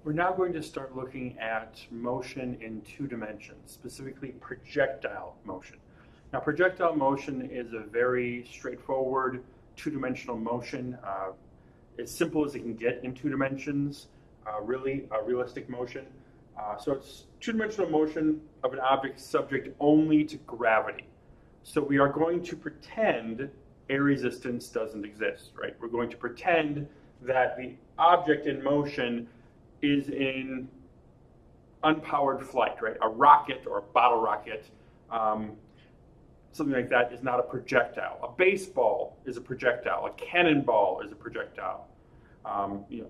We're now going to start looking at motion in two dimensions, specifically projectile motion. Now, projectile motion is a very straightforward two-dimensional motion. As simple as it can get in two dimensions, really a realistic motion. So it's two-dimensional motion of an object subject only to gravity. So we are going to pretend air resistance doesn't exist, right? We're going to pretend that the object in motion is in unpowered flight, right? A rocket or a bottle rocket, something like that is not a projectile. A baseball is a projectile. A cannonball is a projectile.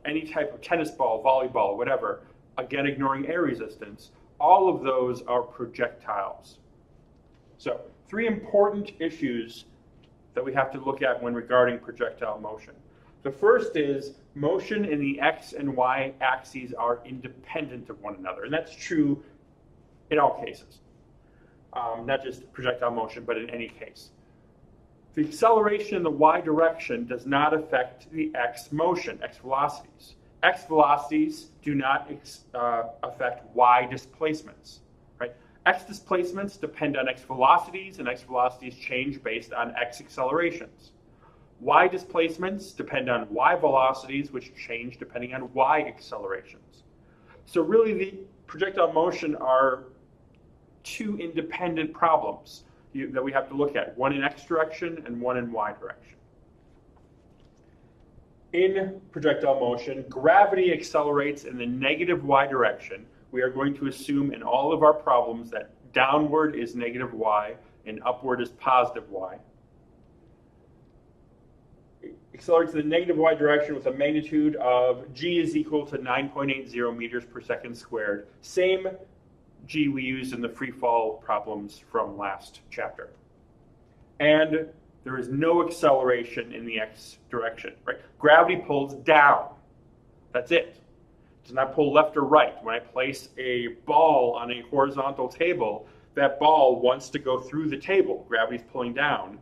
Any type of tennis ball, volleyball, whatever, again, ignoring air resistance, all of those are projectiles. So, three important issues that we have to look at when regarding projectile motion. The first is motion in the x and y axes are independent of one another, and that's true in all cases, not just projectile motion, but in any case. The acceleration in the y direction does not affect the x motion, x velocities. X velocities do not affect y displacements, right? X displacements depend on x velocities, and x velocities change based on x accelerations. Y displacements depend on y velocities, which change depending on y accelerations. So really, the projectile motion are two independent problems that we have to look at, one in x direction and one in y direction. In projectile motion, gravity accelerates in the negative y direction. We are going to assume in all of our problems that downward is negative y and upward is positive y. Accelerates in the negative y direction with a magnitude of g is equal to 9.80 meters per second squared. Same g we used in the free fall problems from last chapter. And there is no acceleration in the x direction, right? Gravity pulls down. That's it. It does not pull left or right. When I place a ball on a horizontal table, that ball wants to go through the table. Gravity's pulling down.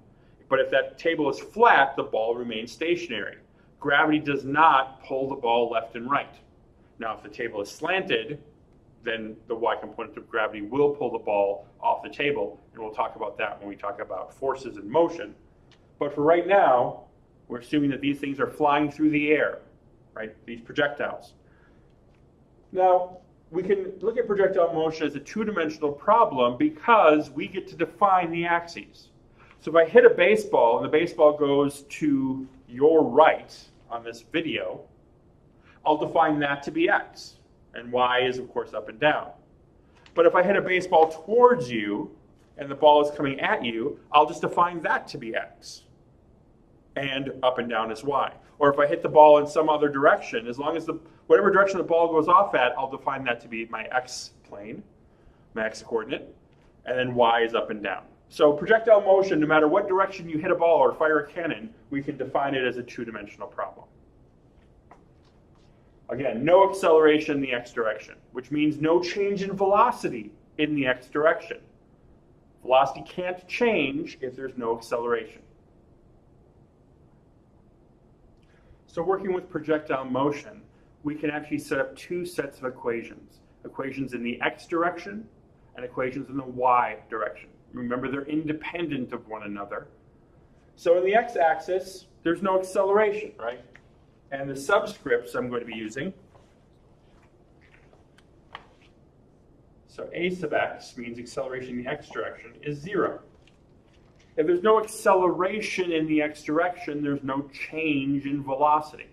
But if that table is flat, the ball remains stationary. Gravity does not pull the ball left and right. Now, if the table is slanted, then the y component of gravity will pull the ball off the table, and we'll talk about that when we talk about forces in motion. But for right now, we're assuming that these things are flying through the air, right? These projectiles. Now, we can look at projectile motion as a two-dimensional problem because we get to define the axes. So if I hit a baseball and the baseball goes to your right on this video, I'll define that to be x. And y is, of course, up and down. But if I hit a baseball towards you and the ball is coming at you, I'll just define that to be x. And up and down is y. Or if I hit the ball in some other direction, as long as whatever direction the ball goes off at, I'll define that to be my x plane, my x coordinate, and then y is up and down. So projectile motion, no matter what direction you hit a ball or fire a cannon, we can define it as a two-dimensional problem. Again, no acceleration in the x direction, which means no change in velocity in the x direction. Velocity can't change if there's no acceleration. So working with projectile motion, we can actually set up two sets of equations. Equations in the x direction and equations in the y direction. Remember, they're independent of one another. So in the x-axis, there's no acceleration, right? And the subscripts I'm going to be using. So a sub x means acceleration in the x direction is 0. If there's no acceleration in the x direction, there's no change in velocity.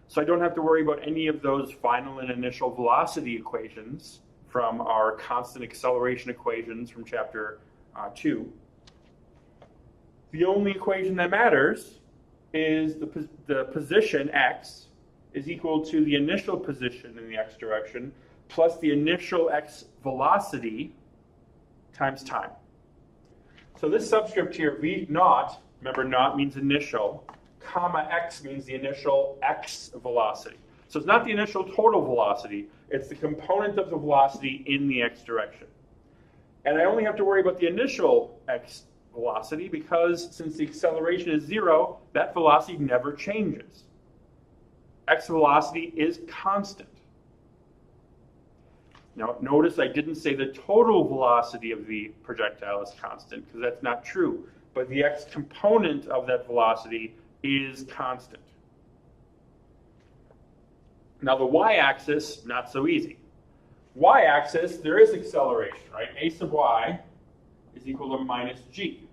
So I don't have to worry about any of those final and initial velocity equations from our constant acceleration equations from chapter 2. The only equation that matters is the position x is equal to the initial position in the x direction plus the initial x velocity times time. So this subscript here, v naught, remember naught means initial, comma x means the initial x velocity. So it's not the initial total velocity, it's the component of the velocity in the x direction. And I only have to worry about the initial x velocity because since the acceleration is 0, that velocity never changes. X velocity is constant. Now notice I didn't say the total velocity of the projectile is constant, because that's not true, but the x component of that velocity is constant. Now the y-axis, not so easy. Y-axis, there is acceleration, right? A sub y is equal to minus g.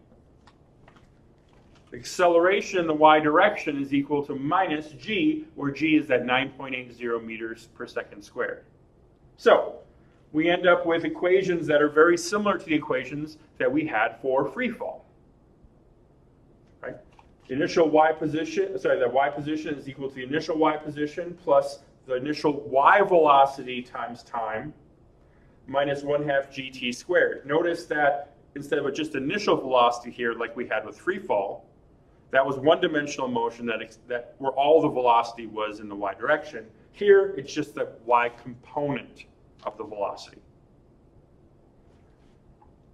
Acceleration in the y direction is equal to minus g, where g is at 9.80 meters per second squared. So we end up with equations that are very similar to the equations that we had for free fall. Right? The initial y position, the y position is equal to the initial y position plus the initial y velocity times time minus 1/2 gt squared. Notice that instead of just initial velocity here, like we had with free fall, that was one-dimensional motion that where all the velocity was in the y direction. Here, it's just the y component of the velocity.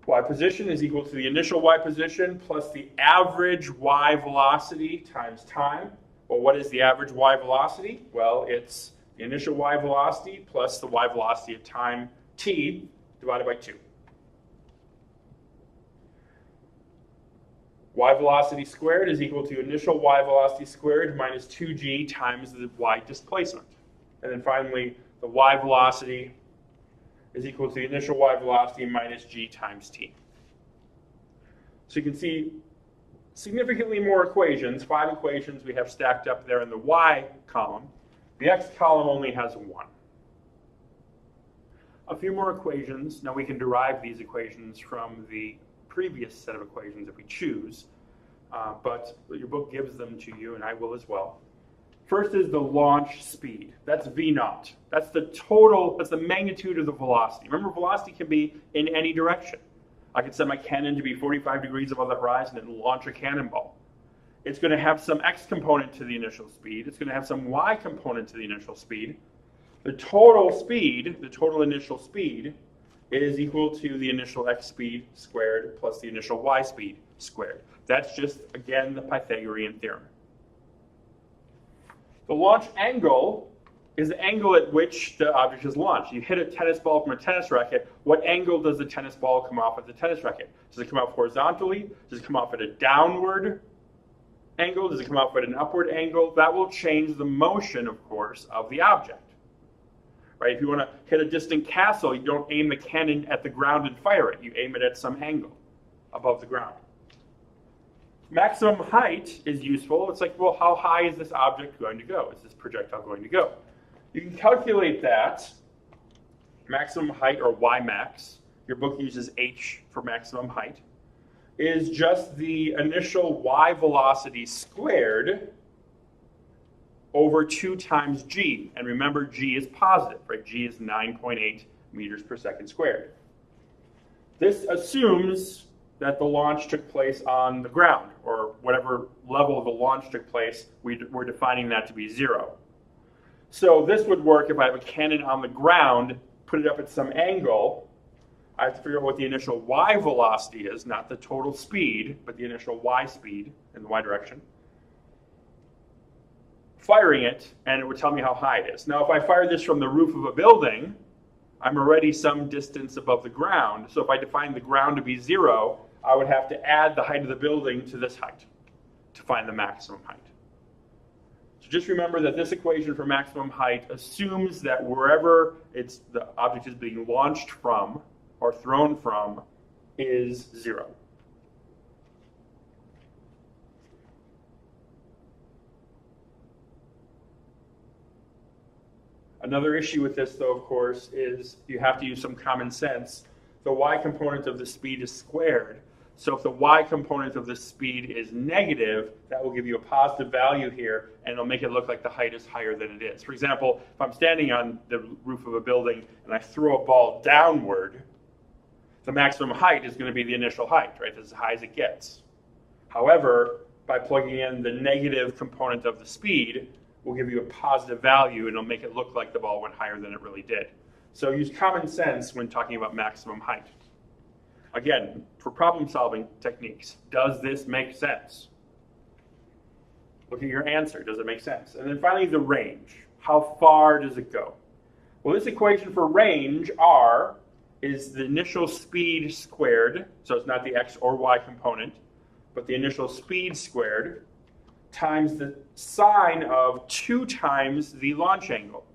Y position is equal to the initial y position plus the average y velocity times time. Well, what is the average y velocity? Well, it's the initial y velocity plus the y velocity at time t divided by 2. Y velocity squared is equal to initial y velocity squared minus 2g times the y displacement. And then finally, the y velocity is equal to the initial y velocity minus g times t. So you can see significantly more equations, 5 equations we have stacked up there in the y column. The x column only has 1. A few more equations. Now we can derive these equations from the previous set of equations if we choose, but your book gives them to you, and I will as well. First is the launch speed. That's v naught. That's the total, that's the magnitude of the velocity. Remember, velocity can be in any direction. I could set my cannon to be 45 degrees above the horizon and launch a cannonball. It's going to have some x component to the initial speed. It's going to have some y component to the initial speed. The total speed, the total initial speed, is equal to the initial x speed squared plus the initial y speed squared. That's just, again, the Pythagorean theorem. The launch angle is the angle at which the object is launched. You hit a tennis ball from a tennis racket. What angle does the tennis ball come off at the tennis racket? Does it come off horizontally? Does it come off at a downward angle? Does it come off at an upward angle? That will change the motion, of course, of the object. Right? If you want to hit a distant castle, you don't aim the cannon at the ground and fire it. You aim it at some angle above the ground. Maximum height is useful. It's like, well, how high is this object going to go? Is this projectile going to go? You can calculate that. Maximum height, or y max, your book uses h for maximum height, is just the initial y velocity squared over 2 times g. And remember, g is positive, right? G is 9.8 meters per second squared. This assumes that the launch took place on the ground, or whatever level of the launch took place, we're defining that to be 0. So this would work if I have a cannon on the ground, put it up at some angle. I have to figure out what the initial y velocity is, not the total speed, but the initial y speed in the y direction. Firing it, and it would tell me how high it is. Now, if I fire this from the roof of a building, I'm already some distance above the ground. So if I define the ground to be 0, I would have to add the height of the building to this height to find the maximum height. So just remember that this equation for maximum height assumes that wherever the object is being launched from or thrown from is 0. Another issue with this, though, of course, is you have to use some common sense. The y component of the speed is squared. So if the y component of the speed is negative, that will give you a positive value here, and it'll make it look like the height is higher than it is. For example, if I'm standing on the roof of a building and I throw a ball downward, the maximum height is going to be the initial height, right? That's as high as it gets. However, by plugging in the negative component of the speed, will give you a positive value, and it'll make it look like the ball went higher than it really did. So use common sense when talking about maximum height. Again, for problem-solving techniques, does this make sense? Look at your answer. Does it make sense? And then finally, the range. How far does it go? Well, this equation for range, r, is the initial speed squared, so it's not the x or y component, but the initial speed squared, times the sine of 2 times the launch angle.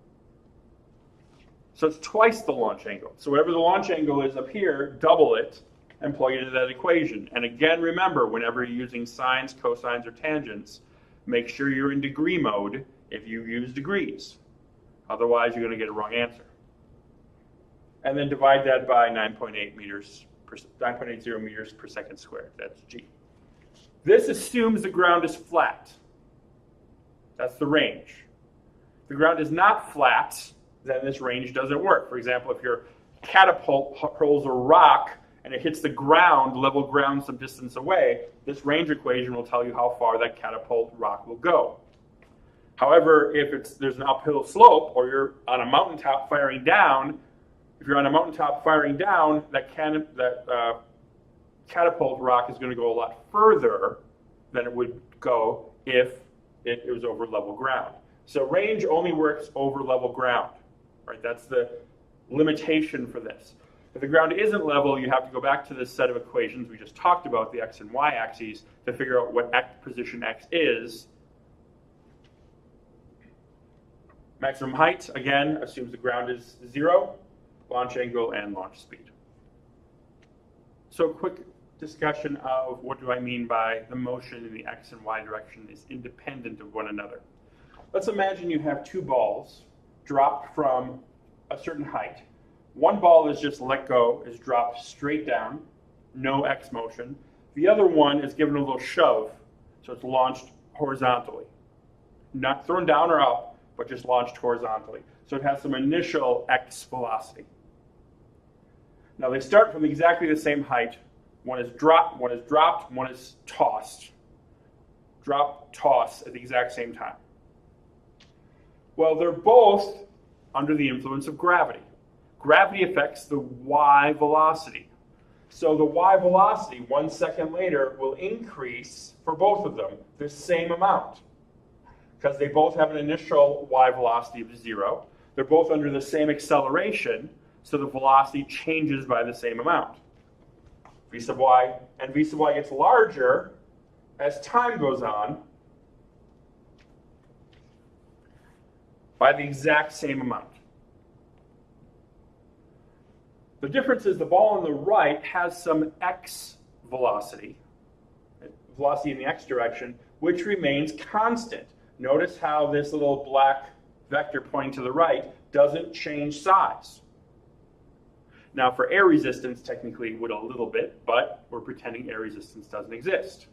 So it's twice the launch angle. So whatever the launch angle is up here, double it and plug it into that equation. And again, remember, whenever you're using sines, cosines, or tangents, make sure you're in degree mode if you use degrees. Otherwise, you're going to get a wrong answer. And then divide that by 9.80 meters per second squared. That's g. This assumes the ground is flat. That's the range. If the ground is not flat, then this range doesn't work. For example, if your catapult hurls a rock and it hits the ground, level ground some distance away, this range equation will tell you how far that catapult rock will go. However, if there's an uphill slope, or you're on a mountaintop firing down, if you're on a mountaintop firing down, that catapult rock is going to go a lot further than it would go if it was over level ground. So range only works over level ground, right? That's the limitation for this. If the ground isn't level, you have to go back to this set of equations we just talked about, the x and y axes, to figure out what position x is. Maximum height, again, assumes the ground is 0, launch angle, and launch speed. So a quick discussion of what do I mean by the motion in the x and y direction is independent of one another. Let's imagine you have 2 balls dropped from a certain height. One ball is just let go, is dropped straight down, no x motion. The other one is given a little shove, so it's launched horizontally. Not thrown down or up, but just launched horizontally. So it has some initial x velocity. Now they start from exactly the same height. One is dropped, one is tossed. Drop, toss at the exact same time. Well, they're both under the influence of gravity. Gravity affects the y velocity. So the y velocity 1 second later will increase for both of them the same amount, because they both have an initial y velocity of 0. They're both under the same acceleration, so the velocity changes by the same amount. V sub y, and v sub y gets larger as time goes on by the exact same amount. The difference is the ball on the right has some x velocity in the x direction, which remains constant. Notice how this little black vector pointing to the right doesn't change size. Now for air resistance, technically it would a little bit, but we're pretending air resistance doesn't exist.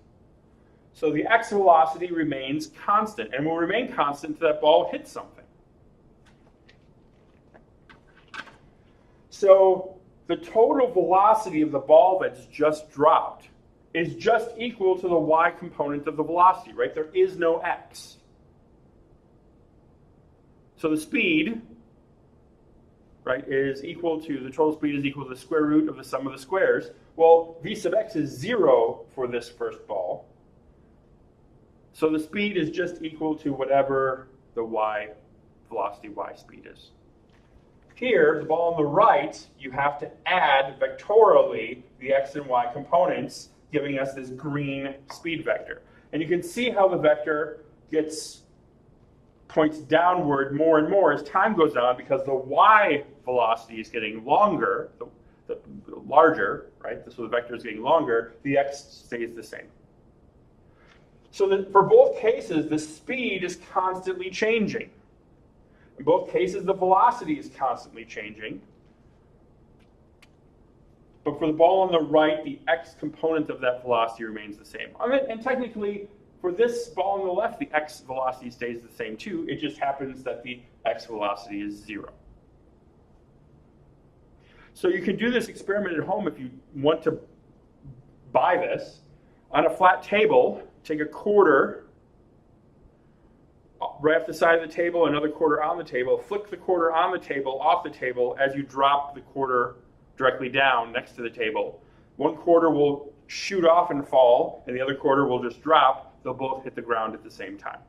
So the x velocity remains constant, and will remain constant until that ball hits something. So the total velocity of the ball that's just dropped is just equal to the y component of the velocity, right? There is no x. So the speed, right, is equal to, the total speed is equal to the square root of the sum of the squares. Well, v sub x is 0 for this first ball. So the speed is just equal to whatever the y velocity y speed is. Here, the ball on the right, you have to add vectorially the x and y components, giving us this green speed vector. And you can see how the vector points downward more and more as time goes on, because the y velocity is getting longer, larger, right? So the vector is getting longer, the x stays the same. So that for both cases, the speed is constantly changing. In both cases, the velocity is constantly changing. But for the ball on the right, the x component of that velocity remains the same. And technically, for this ball on the left, the x velocity stays the same too. It just happens that the x velocity is 0. So you can do this experiment at home if you want to buy this. On a flat table, take a quarter right off the side of the table, another quarter on the table, flick the quarter on the table off the table as you drop the quarter directly down next to the table. One quarter will shoot off and fall, and the other quarter will just drop. They'll both hit the ground at the same time.